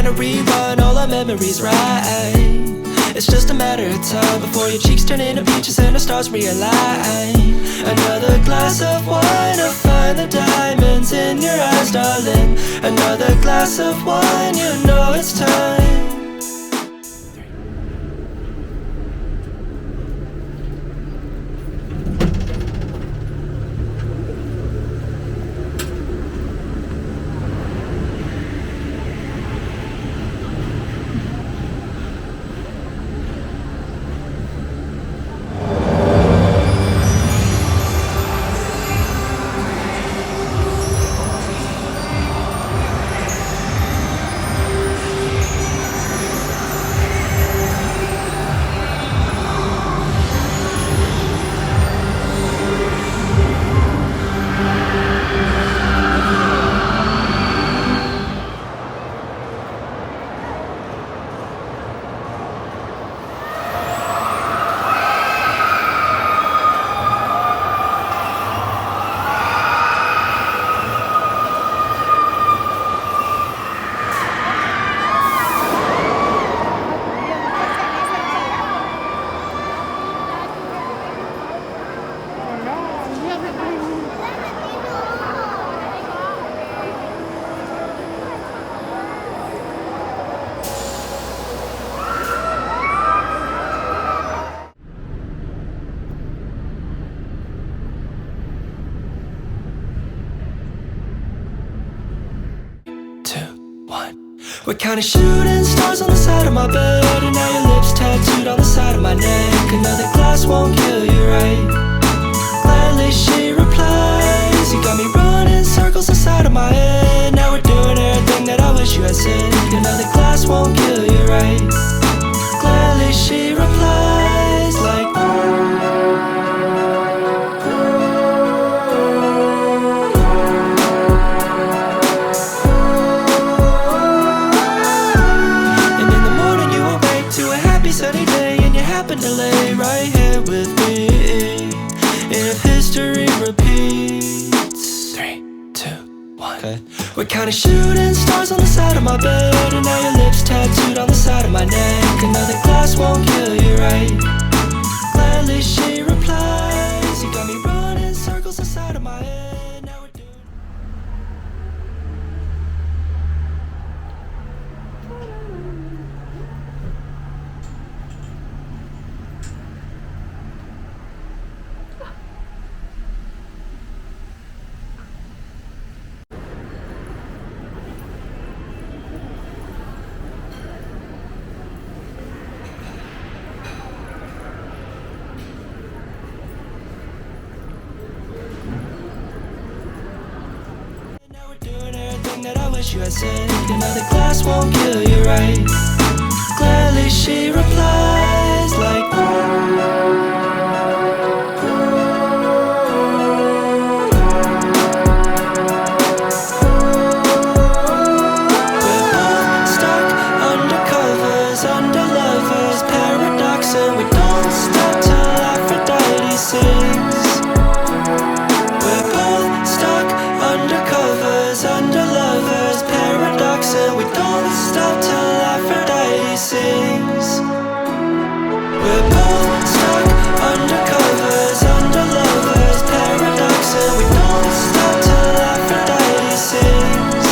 trying to rerun all our memories right. It's just a matter of time before your cheeks turn into peaches and the stars realign. Another glass of wine to find the diamonds in your eyes, darling. Another glass of wine, you know it's time. We're counting shooting stars on the side of my bed, and now your lips tattooed on the side of my neck. Another glass won't kill you, right? Gladly she replies. You got me running circles inside of my head. Now we're doing everything that I wish you had said. Another glass won't kill you, right? Gladly she replies like sunny day, and you happen to lay right here with me. If history repeats, 3, 2, 1. Okay. We're counting shooting stars on the side of my bed, and now your lips tattooed on the side of my neck. Another glass won't kill you, right? Gladly she replies. You got me running circles inside of my head. Now we're doing that I wish you had said. Another glass won't kill you, right? Gladly she replies like we're both stuck under covers, under lovers, paradoxing. We don't stop till Aphrodite sings. We're both stuck under covers, under lovers, paradoxing. We don't stop till Aphrodite sings. We're both stuck under covers, under lovers, paradoxing. We don't stop till Aphrodite sings.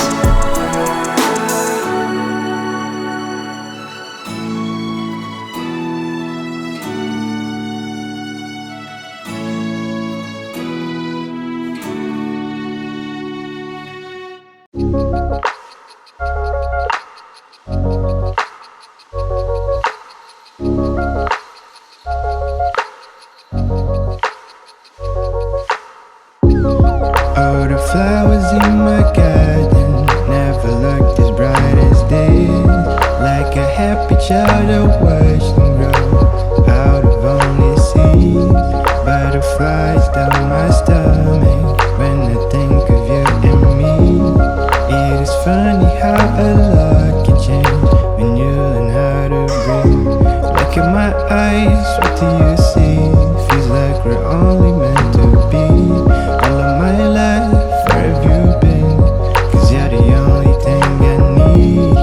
All the flowers in my garden never looked as bright as this. Like a happy child I watched them grow out of only seeds. Butterflies down my stomach when I think of you and me. It is funny how a lot can change when you learn how to breathe. Look at my eyes, what do you see? Feels like we're only meant to be. All of my life, where have you been? 'Cause you're the only thing I need.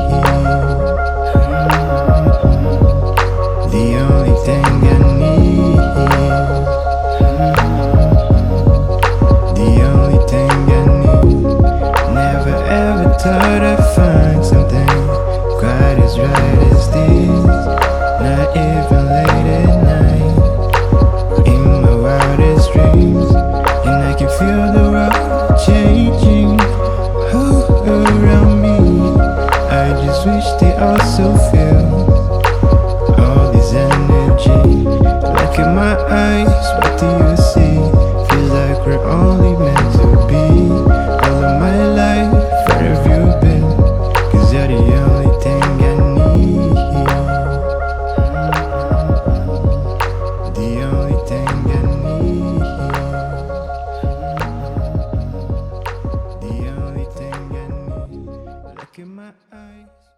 in my eyes.